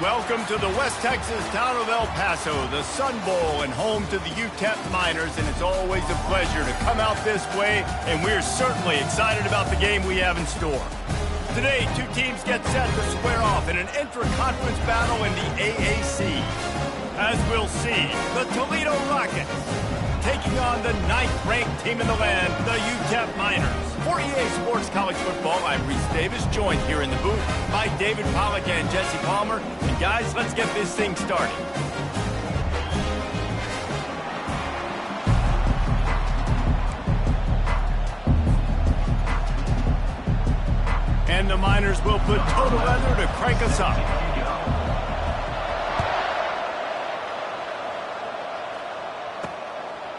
Welcome to the West Texas town of El Paso, the Sun Bowl, and home to the UTEP Miners, and it's always a pleasure to come out this way, and we're certainly excited about the game we have in store. Today, two teams get set to square off in an intra-conference battle in the AAC. As we'll see, the Toledo Rockets taking on the 9th-ranked team in the land, the UTEP Miners. For EA Sports College Football, I'm Reese Davis, joined here in the booth by David Pollack and Jesse Palmer. And guys, let's get this thing started. And the Miners will put total leather to crank us up.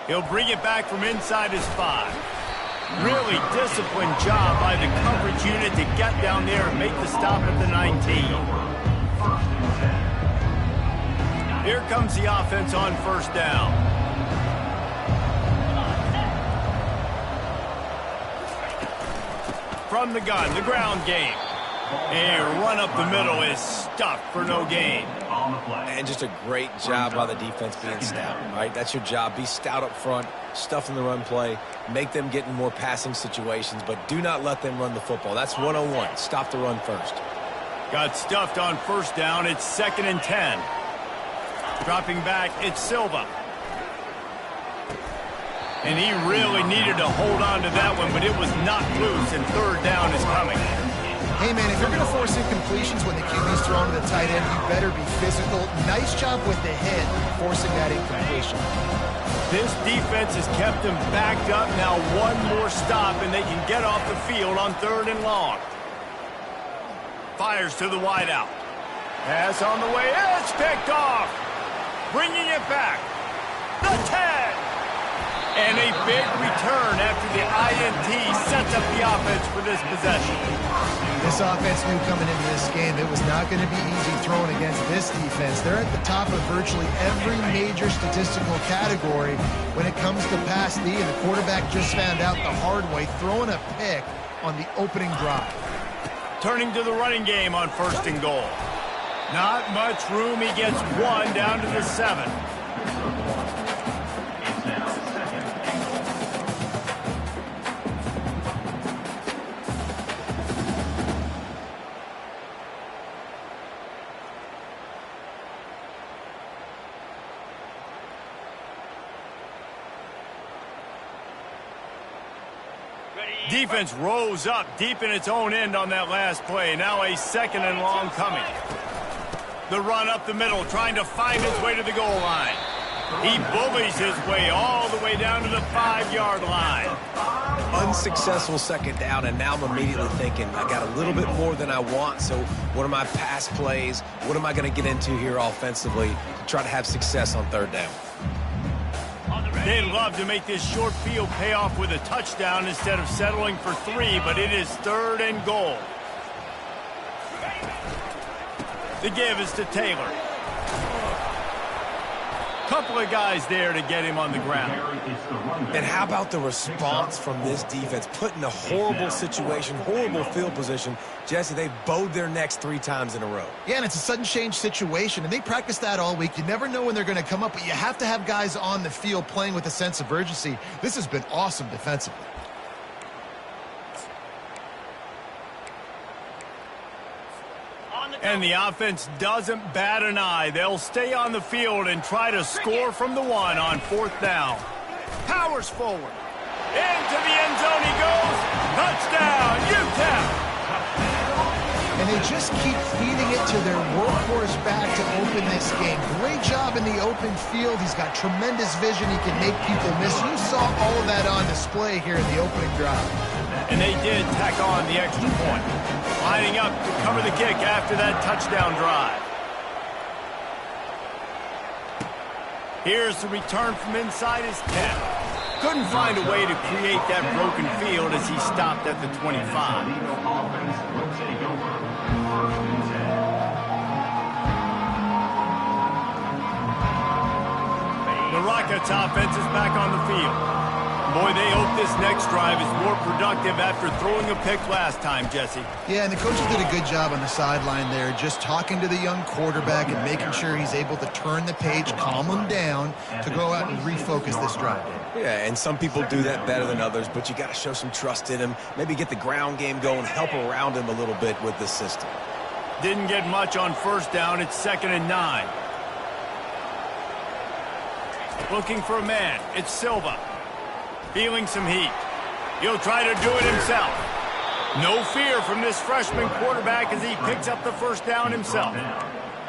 He'll bring it back from inside his 5. Really disciplined job by the coverage unit to get down there and make the stop at the 19. Here comes the offense on first down. From the gun, the ground game. A run up the middle is stuffed for no gain. And just a great job by the defense being stout, right? That's your job. Be stout up front, stuff in the run play, make them get in more passing situations, but do not let them run the football. That's one-on-one. Stop the run first. Got stuffed on first down. It's 2nd and 10. Dropping back, it's Silva. And he really needed to hold on to that one, but it was knocked loose, and third down is coming. Hey, man, if you're going to force incompletions when the QB's thrown to the tight end, you better be physical. Nice job with the hit, forcing that incompletion. This defense has kept them backed up. Now one more stop, and they can get off the field on 3rd and long. Fires to the wideout. Pass on the way. It's picked off. Bringing it back. The 10. And a big return after the INT sets up the offense for this possession. This offense knew coming into this game it was not going to be easy throwing against this defense. They're at the top of virtually every major statistical category when it comes to pass D, and the quarterback just found out the hard way, throwing a pick on the opening drive. Turning to the running game on 1st and goal. Not much room. He gets 1 down to the 7. Defense rose up deep in its own end on that last play. Now a 2nd and long coming. The run up the middle, trying to find his way to the goal line. He bullies his way all the way down to the 5-yard line. Unsuccessful 2nd down, and now I'm immediately thinking, I got a little bit more than I want, so what are my pass plays? What am I going to get into here offensively to try to have success on 3rd down? They'd love to make this short field pay off with a touchdown instead of settling for 3, but it is 3rd and goal. The give is to Taylor. Couple of guys there to get him on the ground. And how about the response from this defense? Put in a horrible situation, horrible field position. Jesse, they bowed their necks 3 times in a row. Yeah, and it's a sudden change situation, and they practice that all week. You never know when they're going to come up, but you have to have guys on the field playing with a sense of urgency. This has been awesome defensively. And the offense doesn't bat an eye. They'll stay on the field and try to score from the 1 on 4th down. Powers forward. Into the end zone he goes. Touchdown, UTEP. And they just keep feeding it to their workhorse back to open this game. Great job in the open field. He's got tremendous vision. He can make people miss. You saw all of that on display here in the opening drive. And they did tack on the extra point. Lining up to cover the kick after that touchdown drive. Here's the return from inside his 10. Couldn't find a way to create that broken field as he stopped at the 25. The Rockets offense is back on the field. Boy, they hope this next drive is more productive after throwing a pick last time, Jesse. Yeah, and the coaches did a good job on the sideline there, just talking to the young quarterback and making sure he's able to turn the page, calm him down to go out and refocus this drive. Yeah, and some people do that better than others, but you got to show some trust in him, maybe get the ground game going, help around him a little bit with the system. Didn't get much on first down. It's 2nd and 9. Looking for a man. It's Silva. Feeling some heat. He'll try to do it himself. No fear from this freshman quarterback as he picks up the first down himself.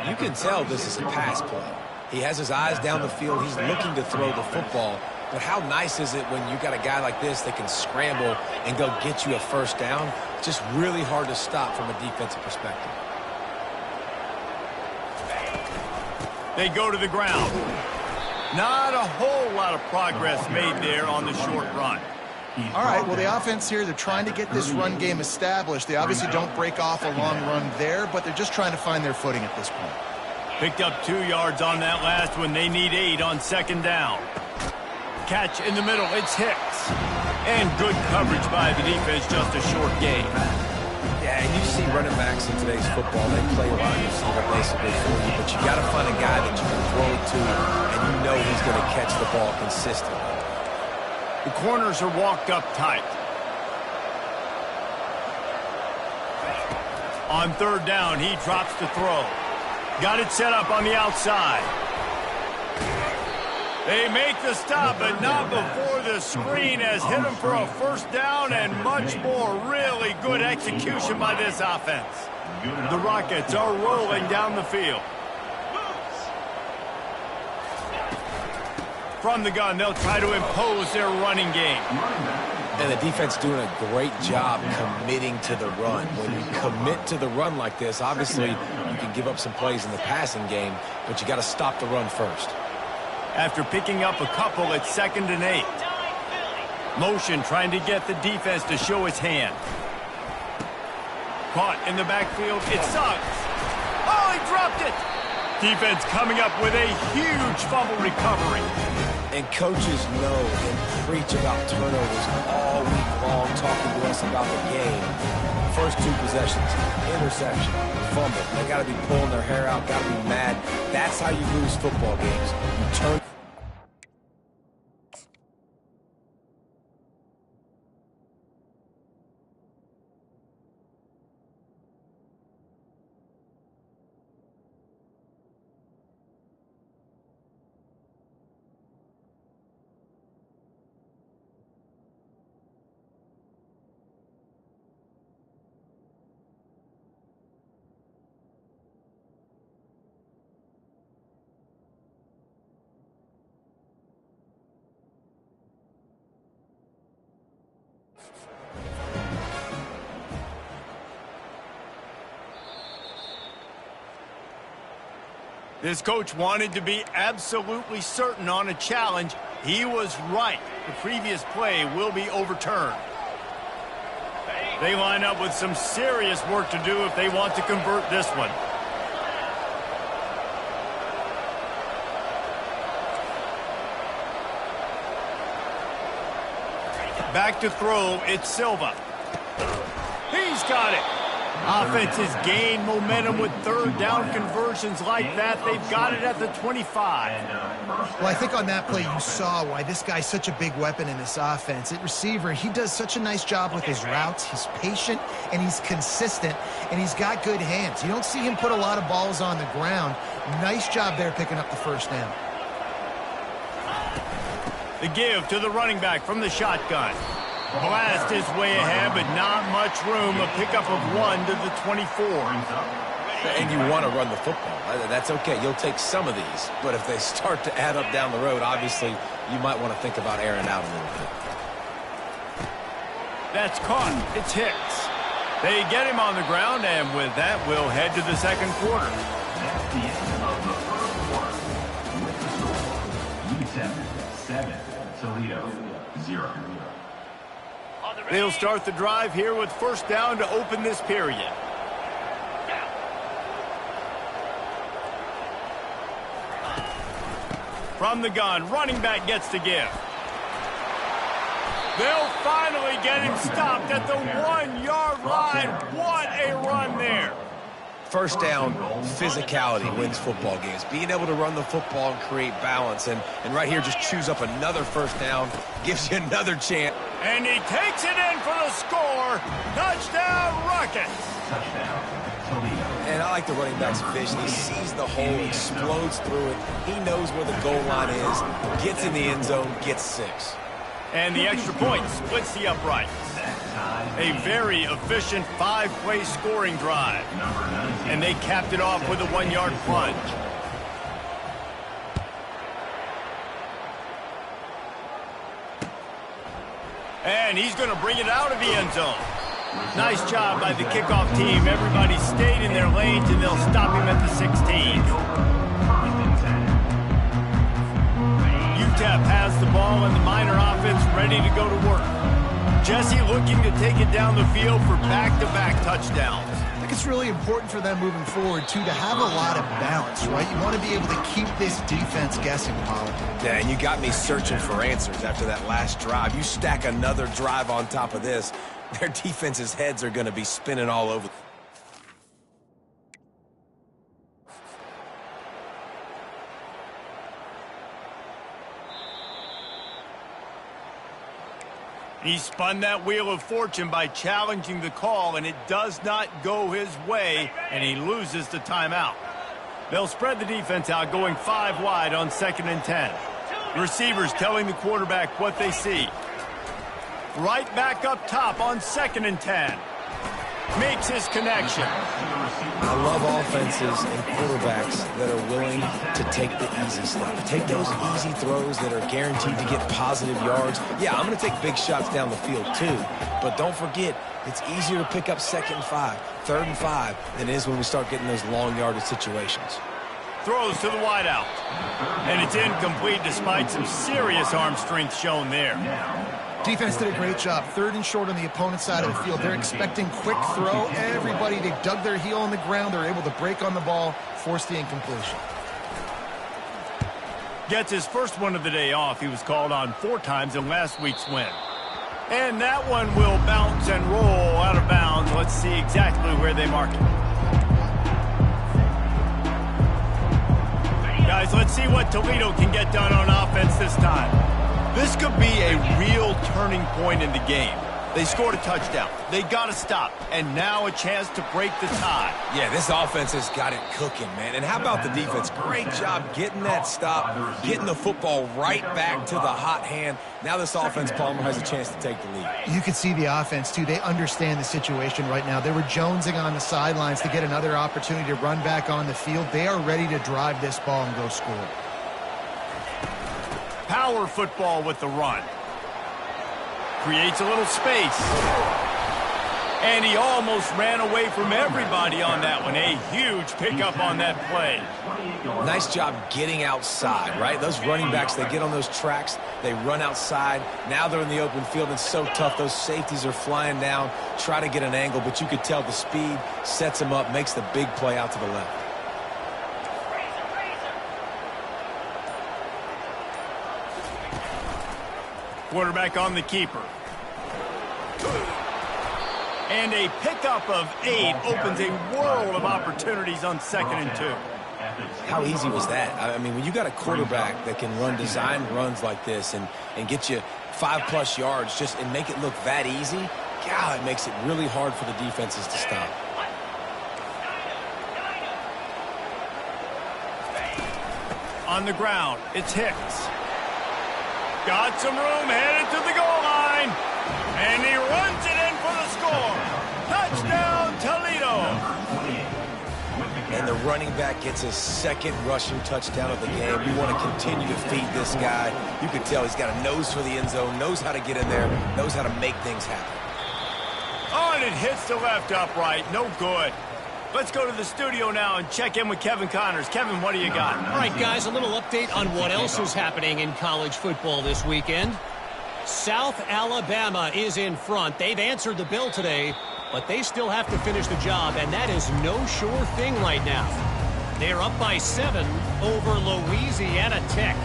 You can tell this is a pass play. He has his eyes down the field. He's looking to throw the football. But how nice is it when you got a guy like this that can scramble and go get you a first down? Just really hard to stop from a defensive perspective. They go to the ground. Not a whole lot of progress made there on the short run. All right, well, the offense here, they're trying to get this run game established. They obviously don't break off a long run there, but they're just trying to find their footing at this point. Picked up 2 yards on that last one. They need 8 on 2nd down. Catch in the middle. It's Hicks. And good coverage by the defense, just a short gain. Yeah, and you see running backs in today's football, they play wide receiver basically for you, but you got to find a guy that you can throw it to, and you know he's going to catch the ball consistently. The corners are walked up tight. On 3rd down, he drops to throw. Got it set up on the outside. They make the stop, but not before the screen has hit him for a first down and much more. Really good execution by this offense. The Rockets are rolling down the field. From the gun, they'll try to impose their running game. And the defense doing a great job committing to the run. When you commit to the run like this, obviously you can give up some plays in the passing game, but you got to stop the run first. After picking up a couple, it's 2nd and 8. Motion trying to get the defense to show his hand. Caught in the backfield. It sucks. Oh, he dropped it. Defense coming up with a huge fumble recovery. And coaches know and preach about turnovers all week long, talking to us about the game. First 2 possessions, interception, fumble. They got to be pulling their hair out, got to be mad. That's how you lose football games. You turn. This coach wanted to be absolutely certain on a challenge. He was right. The previous play will be overturned. They line up with some serious work to do if they want to convert this one. Back to throw, it's Silva. He's got it. Offense has gained momentum with 3rd down conversions like that. They've got it at the 25. Well, I think on that play you saw why this guy's such a big weapon in this offense. At receiver, he does such a nice job with his routes. He's patient, and he's consistent, and he's got good hands. You don't see him put a lot of balls on the ground. Nice job there picking up the first down. The give to the running back from the shotgun. Blast is way ahead, but not much room. A pickup of 1 to the 24. And you want to run the football. That's okay. You'll take some of these. But if they start to add up down the road, obviously, you might want to think about airing out a little bit. That's caught. It's Hicks. They get him on the ground, and with that, we'll head to the 2nd quarter. That's the end of the 1st quarter. With the score, UTEP 7, Toledo 0. They'll start the drive here with first down to open this period. From the gun, running back gets to give. They'll finally get him stopped at the 1-yard line. What a run there. First down, physicality wins football games. Being able to run the football and create balance. And right here, just choose up another first down. Gives you another chance. And he takes it in for the score. Touchdown, Rockets. Touchdown, Toledo. And I like the running back's vision. He sees the hole, explodes through it. He knows where the goal line is, gets in the end zone, gets 6. And the extra point splits the uprights. A very efficient 5-play scoring drive. And they capped it off with a 1-yard plunge. And he's going to bring it out of the end zone. Nice job by the kickoff team. Everybody stayed in their lanes, and they'll stop him at the 16. UTEP has the ball, and the Miner offense ready to go to work. Jesse looking to take it down the field for back-to-back touchdowns. I think it's really important for them moving forward, too, to have a lot of balance, right? You want to be able to keep this defense guessing, Pollard. Yeah, and you got me searching for answers after that last drive. You stack another drive on top of this, their defense's heads are going to be spinning all over. He spun that wheel of fortune by challenging the call, and it does not go his way, and he loses the timeout. They'll spread the defense out, going 5 wide on 2nd and 10. The receivers telling the quarterback what they see. Right back up top on 2nd and 10. Makes his connection. I love offenses and quarterbacks that are willing to take the easy stuff. Take those easy throws that are guaranteed to get positive yards. Yeah, I'm going to take big shots down the field too. But don't forget, it's easier to pick up 2nd and 5, 3rd and 5 than it is when we start getting those long yardage situations. Throws to the wideout. And it's incomplete despite some serious arm strength shown there. Defense did a great job. 3rd and short on the opponent's side of the field. They're expecting quick throw. Everybody, they dug their heel on the ground. They're able to break on the ball, force the incompletion. Gets his first one of the day off. He was called on 4 times in last week's win. And that one will bounce and roll out of bounds. Let's see exactly where they mark it. Guys, let's see what Toledo can get done on offense this time. This could be a real turning point in the game. They scored a touchdown. They got to stop. And now a chance to break the tie. Yeah, this offense has got it cooking, man. And how about the defense? Great job getting that stop, getting the football right back to the hot hand. Now this offense, Palmer, has a chance to take the lead. You can see the offense, too. They understand the situation right now. They were jonesing on the sidelines to get another opportunity to run back on the field. They are ready to drive this ball and go score. Power football with the run. Creates a little space. And he almost ran away from everybody on that one. A huge pickup on that play. Nice job getting outside, right? Those running backs, they get on those tracks, they run outside. Now they're in the open field. It's so tough. Those safeties are flying down, try to get an angle, but you could tell the speed sets them up, makes the big play out to the left. Quarterback on the keeper. And a pickup of 8 opens a world of opportunities on 2nd and 2. How easy was that? I mean, when you got a quarterback that can run design runs like this and get you 5+ yards just and make it look that easy, God, it makes it really hard for the defenses to stop. On the ground, it's Hicks. Got some room, headed to the goal line. And he runs it in for the score. Touchdown, Toledo. And the running back gets his 2nd rushing touchdown of the game. We want to continue to feed this guy. You can tell he's got a nose for the end zone, knows how to get in there, knows how to make things happen. Oh, and it hits the left upright. No good. Let's go to the studio now and check in with Kevin Connors. Kevin, what do you got? All right, guys, a little update on what else is happening in college football this weekend. South Alabama is in front. They've answered the bell today, but they still have to finish the job, and that is no sure thing right now. They're up by 7 over Louisiana Tech.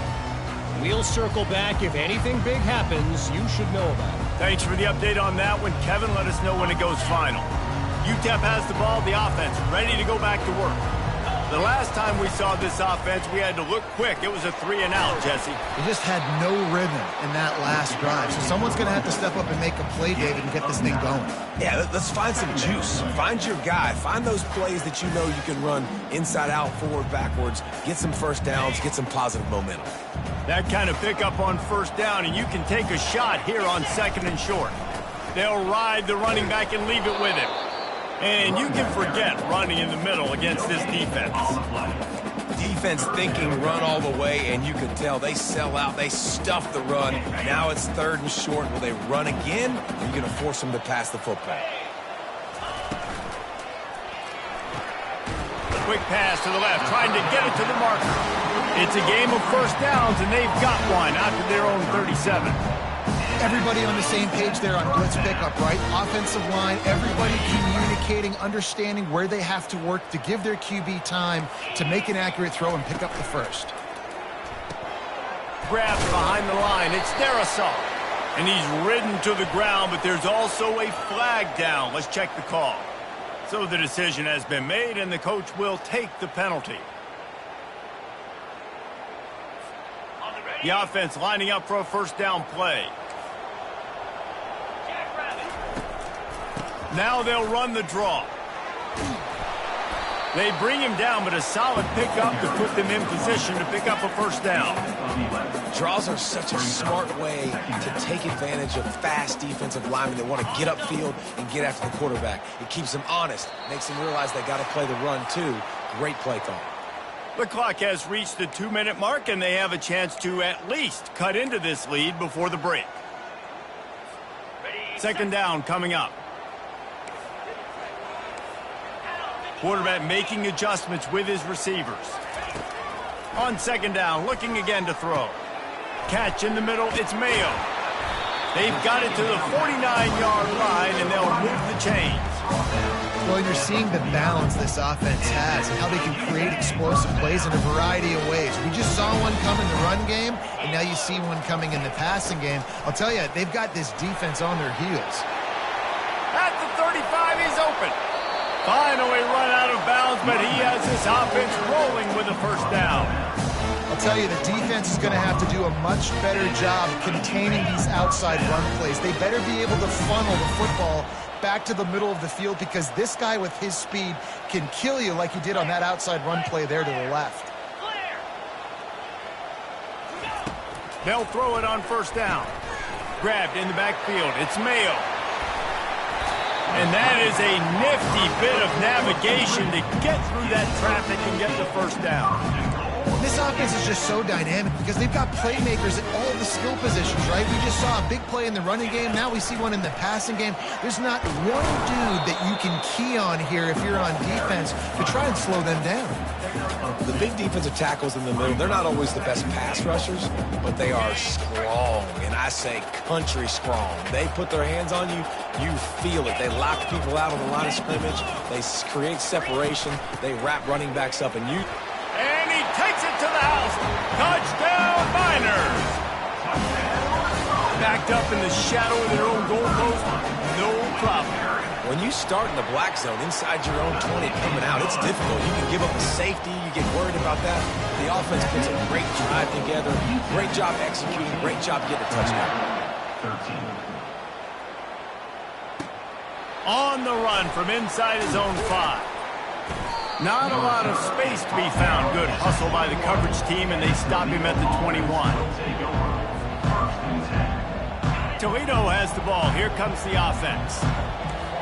We'll circle back. If anything big happens, you should know about it. Thanks for the update on that one, Kevin. Let us know when it goes final. UTEP has the ball, the offense ready to go back to work. The last time we saw this offense, we had to look quick. It was a 3-and-out, Jesse. They just had no rhythm in that last drive. So someone's going to have to step up and make a play, David, and get this thing going. Yeah, let's find some juice. Find your guy. Find those plays that you know you can run inside out, forward, backwards. Get some first downs. Get some positive momentum. That kind of pickup on first down, and you can take a shot here on 2nd and short. They'll ride the running back and leave it with him. And you can forget running in the middle against this defense. Defense thinking run all the way, and you can tell they sell out. They stuff the run. Now it's 3rd and short. Will they run again? Or are you going to force them to pass the football? Quick pass to the left, trying to get it to the marker. It's a game of first downs, and they've got one out to their own 37. Everybody on the same page there on blitz pickup, right? Offensive line, everybody communicating, understanding where they have to work to give their QB time to make an accurate throw and pick up the first. Grabbed behind the line. It's Darrisaw. And he's ridden to the ground, but there's also a flag down. Let's check the call. So the decision has been made, and the coach will take the penalty. The offense lining up for a first down play. Now they'll run the draw. They bring him down, but a solid pickup to put them in position to pick up a first down. Draws are such a smart way to take advantage of fast defensive linemen that want to get upfield and get after the quarterback. It keeps them honest, makes them realize they got to play the run too. Great play call. The clock has reached the 2-minute mark, and they have a chance to at least cut into this lead before the break. 2nd down coming up. Quarterback making adjustments with his receivers. On 2nd down, looking again to throw. Catch in the middle, it's Mayo. They've got it to the 49-yard line, and they'll move the chains. Well, you're seeing the balance this offense has and how they can create explosive plays in a variety of ways. We just saw one come in the run game, and now you see one coming in the passing game. I'll tell you, they've got this defense on their heels. At the 35, he's open. Finally run out of bounds, but he has this offense rolling with a first down. I'll tell you, the defense is going to have to do a much better job containing these outside run plays. They better be able to funnel the football back to the middle of the field, because this guy with his speed can kill you like he did on that outside run play there to the left. They'll throw it on first down. Grabbed in the backfield. It's Mayo. And that is a nifty bit of navigation to get through that traffic and get the first down. This offense is just so dynamic because they've got playmakers at all the skill positions, right? We just saw a big play in the running game. Now we see one in the passing game. There's not one dude that you can key on here if you're on defense to try and slow them down. The big defensive tackles in the middle, they're not always the best pass rushers, but they are strong, and I say country strong. They put their hands on you, you feel it. They lock people out on the line of scrimmage. They create separation. They wrap running backs up, and you... And he takes it to the house. Touchdown, Miners. Backed up in the shadow of their own goalpost, no problem. When you start in the black zone inside your own 20 coming out, it's difficult. You can give up a safety. You get worried about that. The offense puts a great drive together. Great job executing. Great job getting a touchdown. 13. On the run from inside his own 5. Not a lot of space to be found. Good hustle by the coverage team, and they stop him at the 21. Toledo has the ball. Here comes the offense.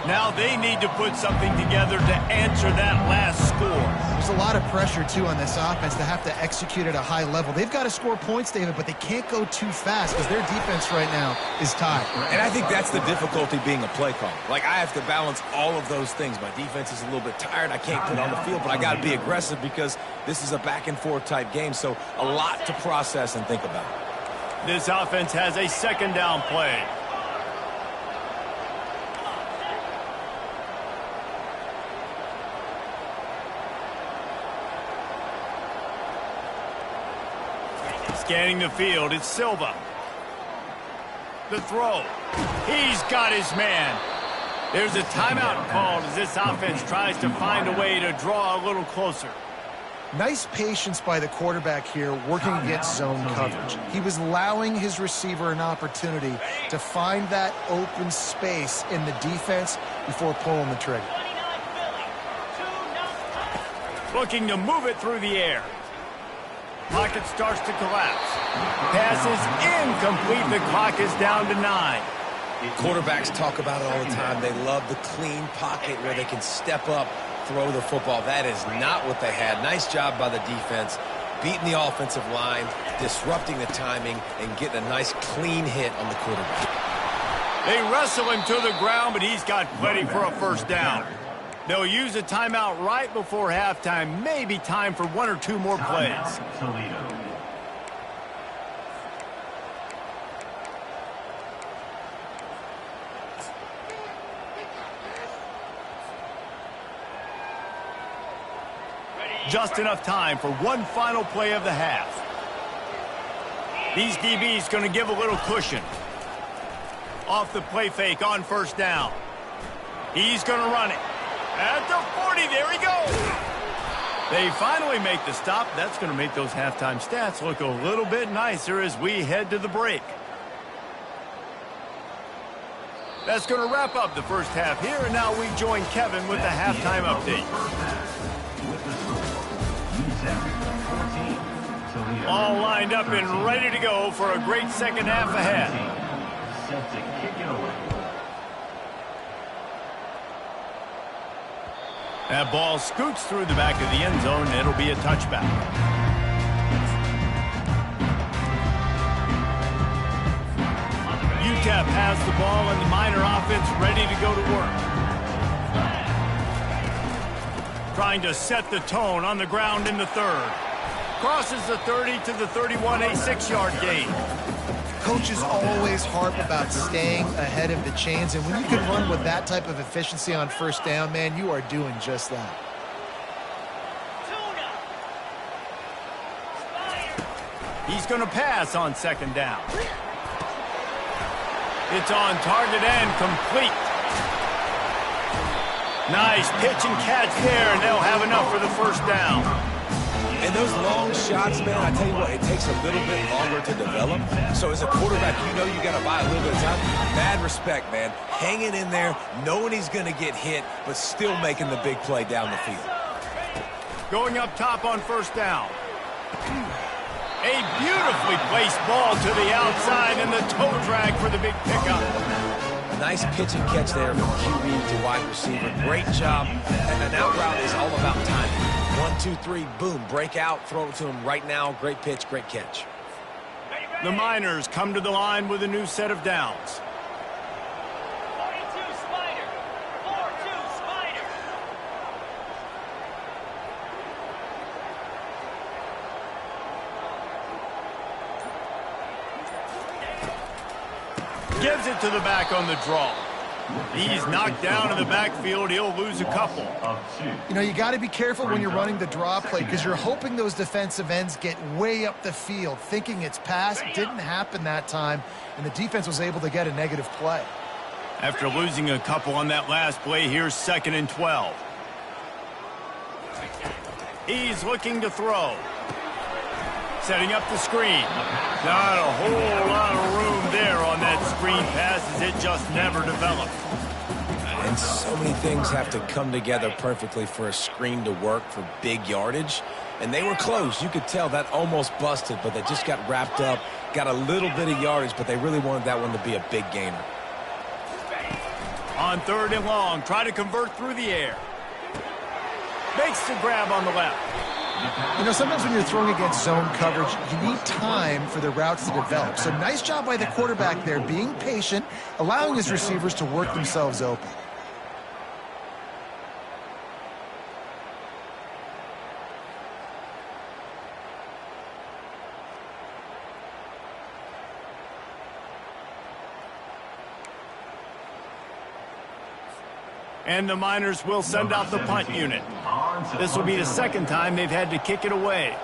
Now they need to put something together to answer that last score. There's a lot of pressure, too, on this offense to have to execute at a high level. They've got to score points, David, but they can't go too fast because their defense right now is tied. And I think that's the difficulty being a play call. Like, I have to balance all of those things. My defense is a little bit tired. I can't put on the field, but I got to be aggressive because this is a back-and-forth type game, so a lot to process and think about. This offense has a 2nd down play. Scanning the field, it's Silva. The throw. He's got his man. There's a timeout called as this offense tries to find a way to draw a little closer. Nice patience by the quarterback here working against zone coverage. He was allowing his receiver an opportunity to find that open space in the defense before pulling the trigger. Looking to move it through the air. Pocket starts to collapse. Pass is incomplete. The clock is down to 9. Quarterbacks talk about it all the time. They love the clean pocket where they can step up, throw the football. That is not what they had. Nice job by the defense, beating the offensive line, disrupting the timing, and getting a nice clean hit on the quarterback. They wrestle him to the ground, but he's got plenty for a first down. They'll use a timeout right before halftime. Maybe time for 1 or 2 more plays. Toledo. Just enough time for one final play of the half. These DBs going to give a little cushion. Off the play fake on first down. He's going to run it. At the 40, there he goes. They finally make the stop. That's going to make those halftime stats look a little bit nicer as we head to the break. That's going to wrap up the first half here, and now we join Kevin with the halftime update. All lined up and ready to go for a great second half ahead. Set to kick it away. That ball scoots through the back of the end zone, and it'll be a touchback. UTEP has the ball, and the Miner offense ready to go to work. Trying to set the tone on the ground in the third. Crosses the 30 to the 31, a 6-yard gain. Coaches always harp about staying ahead of the chains, and when you can run with that type of efficiency on first down, man, you are doing just that. He's going to pass on second down. It's on target and complete. Nice pitch and catch there, and they'll have enough for the first down. And those long shots, man, I tell you what, it takes a little bit longer to develop. So as a quarterback, you know you got to buy a little bit of time. Mad respect, man. Hanging in there, knowing he's going to get hit, but still making the big play down the field. Going up top on first down. A beautifully placed ball to the outside, and the toe drag for the big pickup. Nice pitch and catch there from QB to wide receiver. Great job. And an out route is all about timing. 1, 2, 3, boom, break out, throw it to him right now. Great pitch, great catch. The Miners come to the line with a new set of downs. 42 Spider. 4-2 Spider. Gives it to the back on the draw. He's knocked down in the backfield. He'll lose a couple. You know, you got to be careful when you're running the draw play because you're hoping those defensive ends get way up the field, thinking it's pass. Didn't happen that time, and the defense was able to get a negative play. After losing a couple on that last play, here's 2nd and 12. He's looking to throw. Setting up the screen. Not a whole lot of room there on that screen pass as it just never developed. And so many things have to come together perfectly for a screen to work for big yardage. And they were close. You could tell that almost busted, but they just got wrapped up, got a little bit of yardage, but they really wanted that one to be a big gainer. On 3rd and long, try to convert through the air. Makes the grab on the left. You know, sometimes when you're throwing against zone coverage, you need time for the routes to develop. So nice job by the quarterback there, being patient, allowing his receivers to work themselves open. And the Miners will send out the punt unit. This will be the 2nd time they've had to kick it away.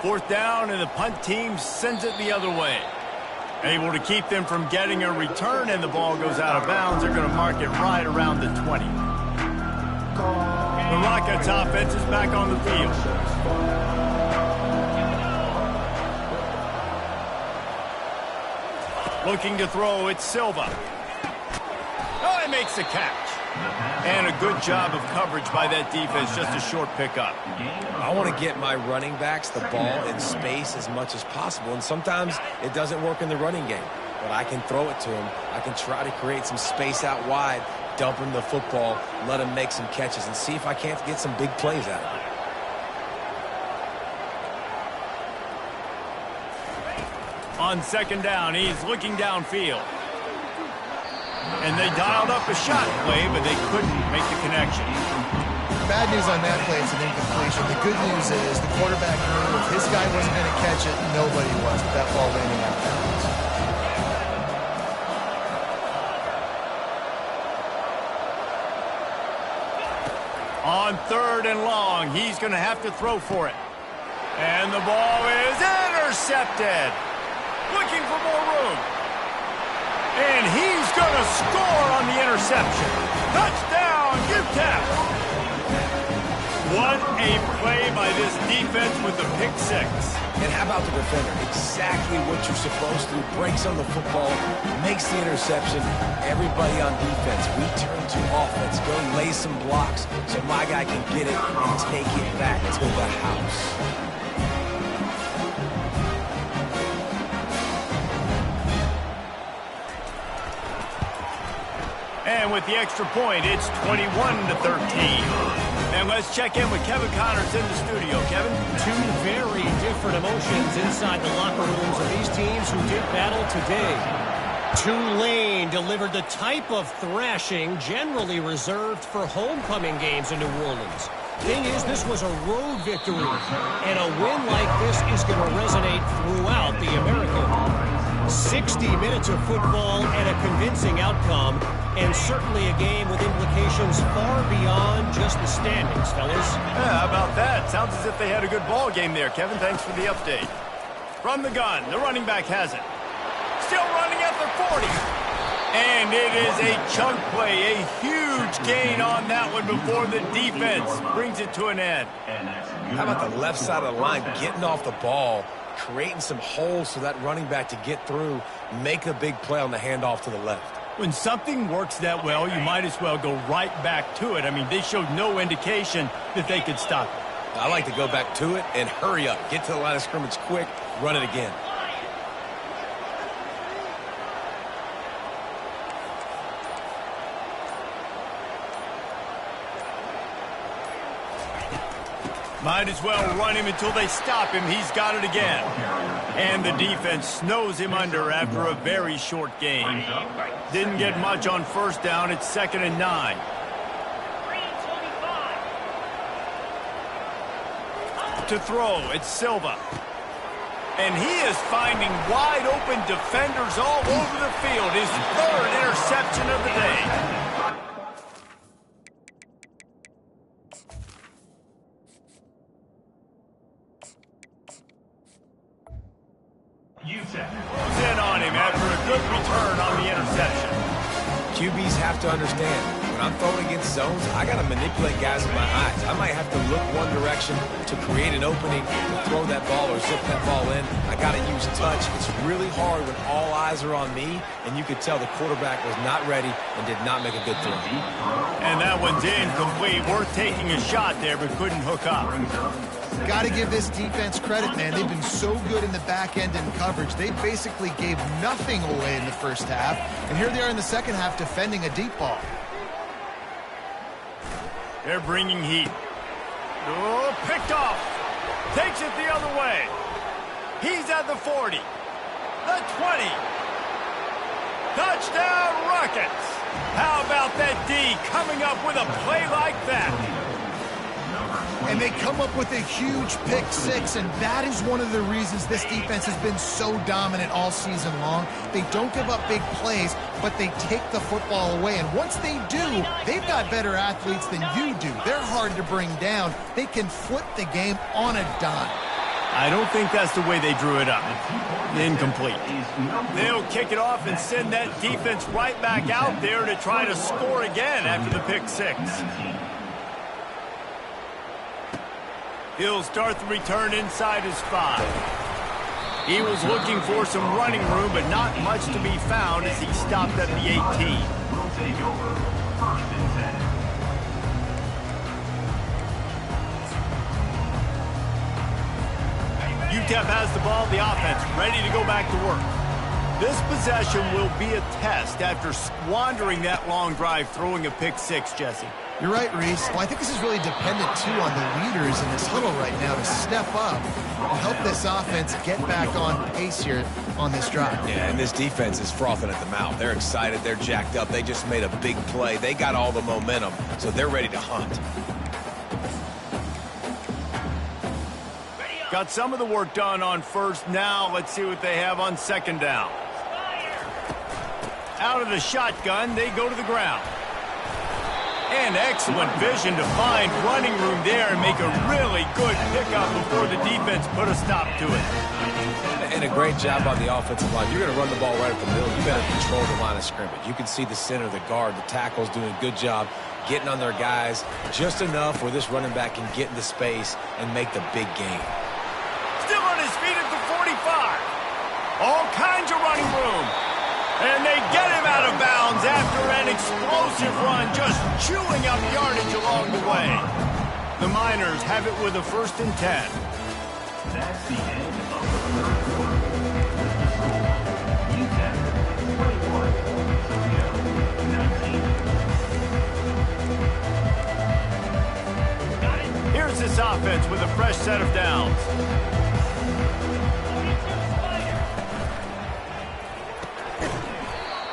4th down, and the punt team sends it the other way. Able to keep them from getting a return, and the ball goes out of bounds. They're going to mark it right around the 20. The Rockets offense is back on the field. Looking to throw, it's Silva. Oh, he makes the catch. And a good job of coverage by that defense, just a short pickup. I want to get my running backs the ball in space as much as possible, and sometimes it doesn't work in the running game. But I can throw it to him. I can try to create some space out wide, dump him the football, let him make some catches, and see if I can't get some big plays out of it. On 2nd down, he's looking downfield. And they dialed up a shot play, but they couldn't make the connection. Bad news on that play, it's an incompletion. The good news is the quarterback knew if his guy wasn't going to catch it, nobody was, with that ball landing out of bounds. On 3rd and long, he's going to have to throw for it. And the ball is intercepted. Looking for more room. And he's going to score on the interception. Touchdown, UTEP! What a play by this defense with the pick 6. And how about the defender? Exactly what you're supposed to do. Breaks on the football, makes the interception. Everybody on defense, we turn to offense. Go lay some blocks so my guy can get it and take it back to the house. And with the extra point, it's 21-13. And let's check in with Kevin Connors in the studio. Kevin? Two very different emotions inside the locker rooms of these teams who did battle today. Tulane delivered the type of thrashing generally reserved for homecoming games in New Orleans. Thing is, this was a road victory, and a win like this is going to resonate throughout the American. 60 minutes of football and a convincing outcome, and certainly a game with implications far beyond just the standings, fellas. Yeah, how about that? Sounds as if they had a good ball game there, Kevin. Thanks for the update. From the gun, the running back has it. Still running at the 40. And it is a chunk play, a huge gain on that one before the defense brings it to an end. How about the left side of the line getting off the ball, creating some holes for that running back to get through, make a big play on the handoff to the left. When something works that well, you might as well go right back to it. I mean, they showed no indication that they could stop it. I like to go back to it and hurry up. Get to the line of scrimmage quick, run it again. Might as well run him until they stop him. He's got it again. And the defense snows him under after a very short gain. Didn't get much on 1st down. It's 2nd and 9. To throw, it's Silva. And he is finding wide open defenders all over the field. His 3rd interception of the day. In on him after a good return on the interception. QBs have to understand, when I'm throwing against zones, I got to manipulate guys with my eyes. I might have to look one direction to create an opening, to throw that ball or zip that ball in. I got to use touch. It's really hard when all eyes are on me, and you could tell the quarterback was not ready and did not make a good throw. And that one's incomplete. Worth taking a shot there, but couldn't hook up. Got to give this defense credit, man. They've been so good in the back end in coverage. They basically gave nothing away in the 1st half, and here they are in the 2nd half defending a deep ball. They're bringing heat. Oh, picked off. Takes it the other way. He's at the 40. The 20. Touchdown, Rockets. How about that D coming up with a play like that? And they come up with a huge pick 6, and that is one of the reasons this defense has been so dominant all season long. They don't give up big plays, but they take the football away. And once they do, they've got better athletes than you do. They're hard to bring down. They can flip the game on a dime. I don't think that's the way they drew it up. Incomplete. They'll kick it off and send that defense right back out there to try to score again after the pick six. He'll start the return inside his 5. He was looking for some running room, but not much to be found as he stopped at the 18. Will take over 1st and 10. UTEP has the ball, the offense ready to go back to work. This possession will be a test after squandering that long drive throwing a pick six, Jesse. You're right, Reese. Well, I think this is really dependent, too, on the leaders in this huddle right now to step up and help this offense get back on pace here on this drive. Yeah, and this defense is frothing at the mouth. They're excited. They're jacked up. They just made a big play. They got all the momentum, so they're ready to hunt. Got some of the work done on first. Now let's see what they have on second down. Out of the shotgun, they go to the ground. And excellent vision to find running room there and make a really good pickup before the defense put a stop to it. And a great job on the offensive line. You're going to run the ball right up the middle. You better control the line of scrimmage. You can see the center, the guard, the tackles doing a good job getting on their guys just enough where this running back can get into space and make the big game. Still on his feet at the 45. All kinds of running room. And they get him out of bounds after an explosive run, just chewing up yardage along the way. The Miners have it with a 1st and 10. That's the end of the 3rd quarter. UTEP 21, Toledo 19. Here's this offense with a fresh set of downs.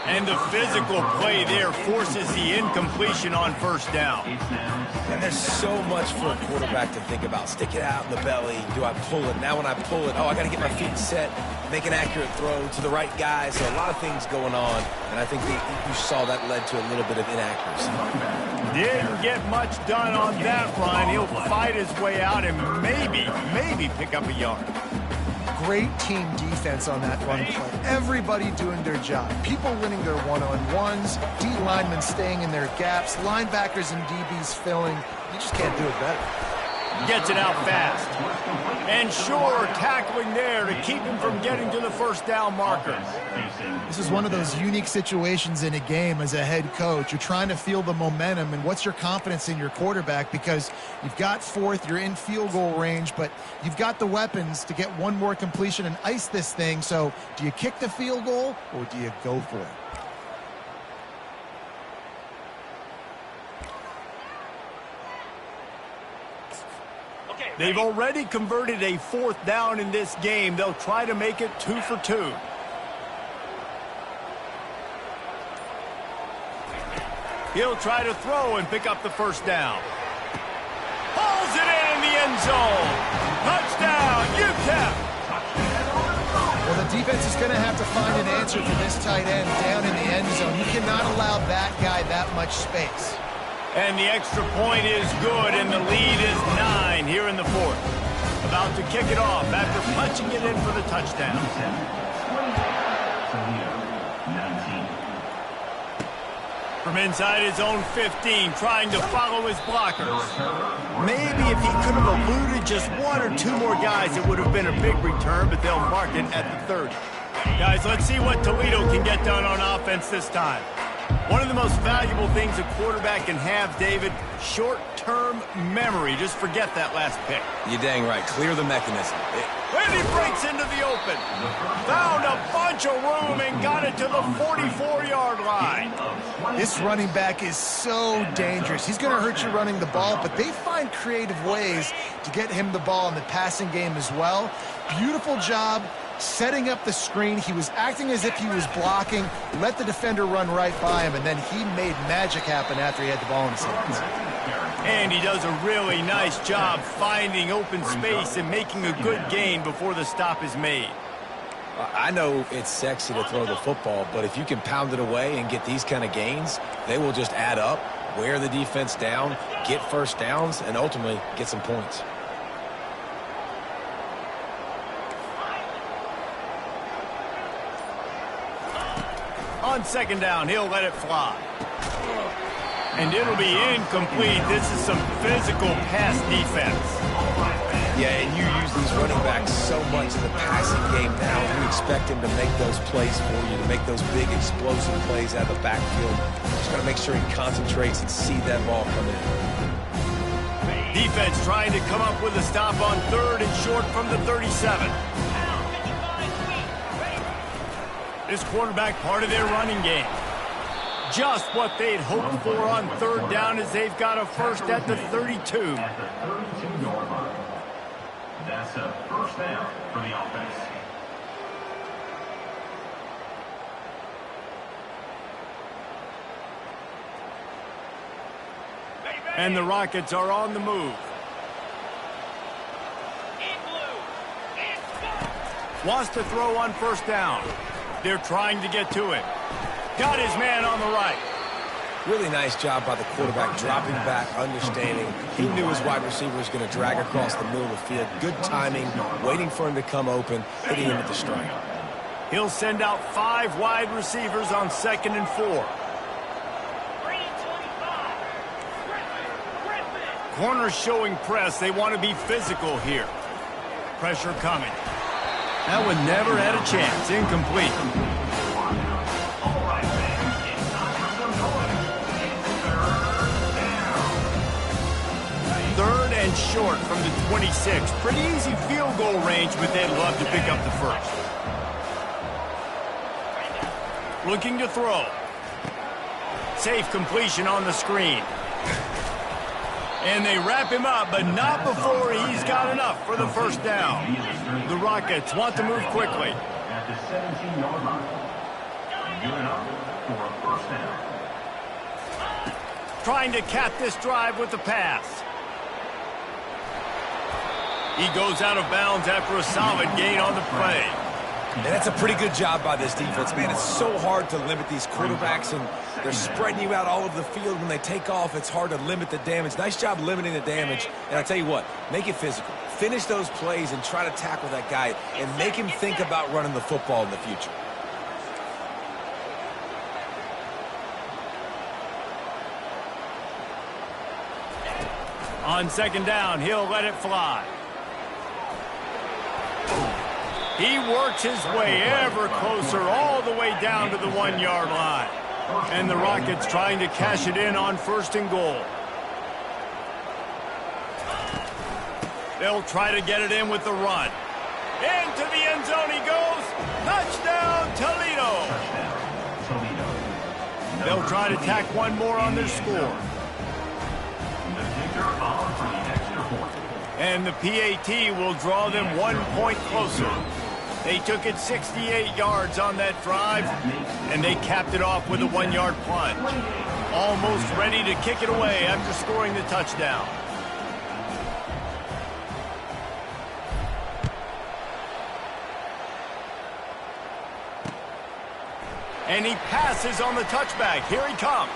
And the physical play there forces the incompletion on first down. And there's so much for a quarterback to think about. Stick it out in the belly. Do I pull it? Now when I pull it, I got to get my feet set, make an accurate throw to the right guy. So a lot of things going on. And I think you saw that led to a little bit of inaccuracy. Didn't get much done on that run. He'll fight his way out and maybe pick up a yard. Great team defense on that run play. Everybody doing their job. People winning their one-on-ones, D linemen staying in their gaps, linebackers and DBs filling. You just can't do it better. Gets it out fast. And sure, tackling there to keep him from getting to the first down marker. This is one of those unique situations in a game as a head coach. You're trying to feel the momentum, and what's your confidence in your quarterback? Because you've got 4th, you're in field goal range, but you've got the weapons to get one more completion and ice this thing. So do you kick the field goal or do you go for it? They've already converted a 4th down in this game. They'll try to make it 2 for 2. He'll try to throw and pick up the first down. Hauls it in the end zone. Touchdown, UTEP. Well, the defense is going to have to find an answer for this tight end down in the end zone. You cannot allow that guy that much space. And the extra point is good, and the lead is 9 here in the 4th. About to kick it off after punching it in for the touchdown. From inside his own 15, trying to follow his blockers. Maybe if he could have eluded just 1 or 2 more guys, it would have been a big return, but they'll mark it at the 30. Guys, let's see what Toledo can get done on offense this time. One of the most valuable things a quarterback can have, David, short-term memory. Just forget that last pick. You're dang right. Clear the mechanism. And he breaks into the open. Found a bunch of room and got it to the 44-yard line. This running back is so dangerous. He's going to hurt you running the ball, but they find creative ways to get him the ball in the passing game as well. Beautiful job setting up the screen. He was acting as if he was blocking, let the defender run right by him, and then he made magic happen after he had the ball in his hands. And he does a really nice job finding open space and making a good gain before the stop is made. I know it's sexy to throw the football, but if you can pound it away and get these kind of gains, they will just add up, wear the defense down, get first downs, and ultimately get some points. On second down, he'll let it fly. And it'll be incomplete. This is some physical pass defense. Yeah, and you use these running backs so much in the passing game now. You expect him to make those plays for you, to make those big explosive plays out of the backfield. Just got to make sure he concentrates and see that ball come in. Defense trying to come up with a stop on third and short from the 37. This quarterback part of their running game. Just what they'd hoped for on third down as they've got a first at the 32. At the 32-yard line. That's a first down for the offense. And the Rockets are on the move. Wants to throw on first down. They're trying to get to it. Got his man on the right. Really nice job by the quarterback, dropping back, understanding. He knew his wide receiver was going to drag across the middle of the field. Good timing, waiting for him to come open, hitting him with the strike. He'll send out 5 wide receivers on 2nd and 4. Corners showing press. They want to be physical here. Pressure coming. That one never had a chance. Incomplete. Third and short from the 26. Pretty easy field goal range, but they'd love to pick up the first. Looking to throw. Safe completion on the screen. And they wrap him up, but not before he's got enough for the first down. The Rockets want to move quickly. At the 17-yard line. Good enough for a first down. Trying to cap this drive with the pass. He goes out of bounds after a solid gain on the play. And that's a pretty good job by this defense, man. It's so hard to limit these quarterbacks, and they're spreading you out all over the field. When they take off, it's hard to limit the damage. Nice job limiting the damage. And I tell you what, make it physical. Finish those plays and try to tackle that guy and make him think about running the football in the future. On second down, he'll let it fly. He works his way ever closer all the way down to the 1-yard line. And the Rockets trying to cash it in on 1st and goal. They'll try to get it in with the run. Into the end zone he goes. Touchdown, Toledo. They'll try to tack one more on their score. And the PAT will draw them 1 point closer. They took it 68 yards on that drive, and they capped it off with a 1-yard plunge. Almost ready to kick it away after scoring the touchdown. And he passes on the touchback. Here he comes.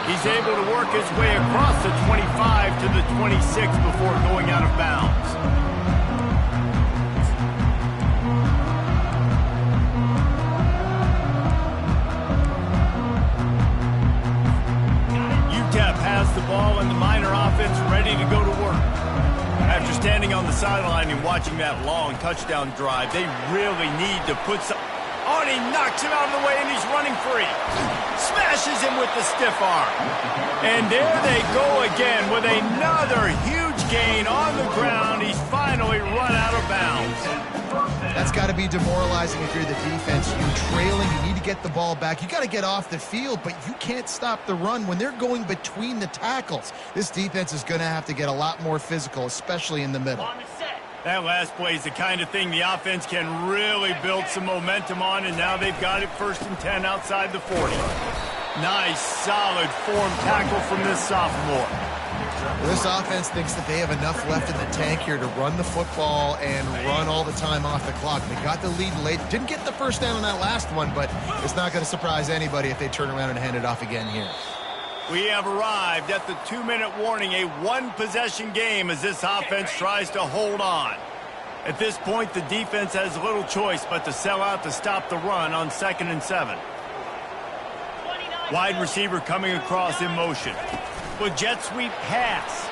He's able to work his way across the 25 to the 26 before going out of bounds. UTEP has the ball and the Miner offense ready to go to work. After standing on the sideline and watching that long touchdown drive, they really need to put some... Oh, and he knocks him out of the way, and he's running free. Smashes him with the stiff arm. And there they go again with another huge gain on the ground. He's finally run out of bounds. That's got to be demoralizing if you're the defense. You're trailing, you need to get the ball back. You got to get off the field, but you can't stop the run when they're going between the tackles. This defense is going to have to get a lot more physical, especially in the middle. That last play is the kind of thing the offense can really build some momentum on, and now they've got it 1st and 10 outside the 40. Nice, solid form tackle from this sophomore. Well, this offense thinks that they have enough left in the tank here to run the football and run all the time off the clock. They got the lead late. Didn't get the first down on that last one, but it's not going to surprise anybody if they turn around and hand it off again here. We have arrived at the 2-minute warning, a 1-possession game as this offense tries to hold on. At this point, the defense has little choice but to sell out to stop the run on 2nd and 7. Wide receiver coming across in motion. With jet sweep pass.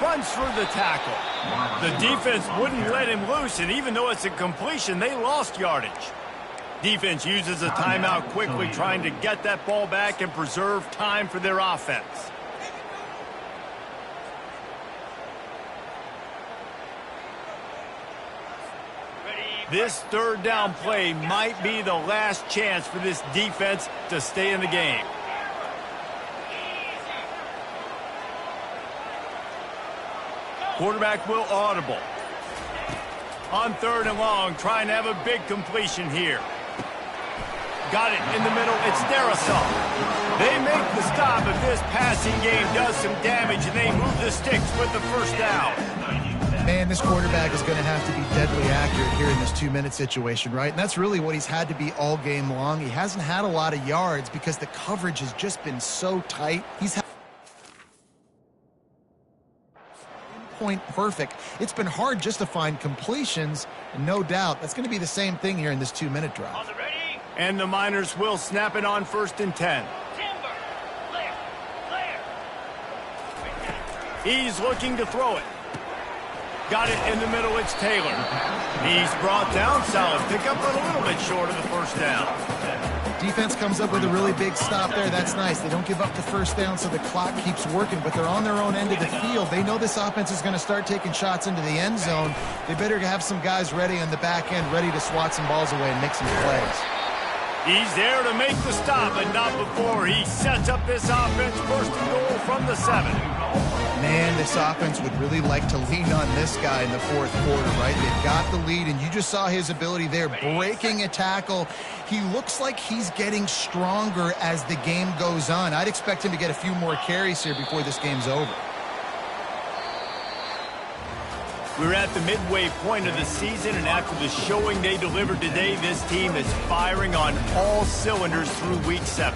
Runs through the tackle. The defense wouldn't let him loose, and even though it's a completion, they lost yardage. Defense uses a timeout quickly, trying to get that ball back and preserve time for their offense. This third down play might be the last chance for this defense to stay in the game. Quarterback will audible. On 3rd and long, trying to have a big completion here. Got it in the middle. It's Darrisaw. They make the stop if this passing game does some damage, and they move the sticks with the first down. Man, this quarterback is going to have to be deadly accurate here in this 2-minute situation, right? And that's really what he's had to be all game long. He hasn't had a lot of yards because the coverage has just been so tight. He's had point perfect. It's been hard just to find completions, and no doubt that's going to be the same thing here in this 2-minute drive. And the Miners will snap it on 1st and 10. He's looking to throw it. Got it in the middle. It's Taylor. He's brought down. Solid pickup, but a little bit short of the first down. Defense comes up with a really big stop there. That's nice. They don't give up the first down, so the clock keeps working, but they're on their own end of the field. They know this offense is going to start taking shots into the end zone. They better have some guys ready on the back end, ready to swat some balls away and make some plays. He's there to make the stop, but not before he sets up this offense. 1st and goal from the 7. Man, this offense would really like to lean on this guy in the 4th quarter, right? They've got the lead, and you just saw his ability there, breaking a tackle. He looks like he's getting stronger as the game goes on. I'd expect him to get a few more carries here before this game's over. We're at the midway point of the season, and after the showing they delivered today, this team is firing on all cylinders through Week 7.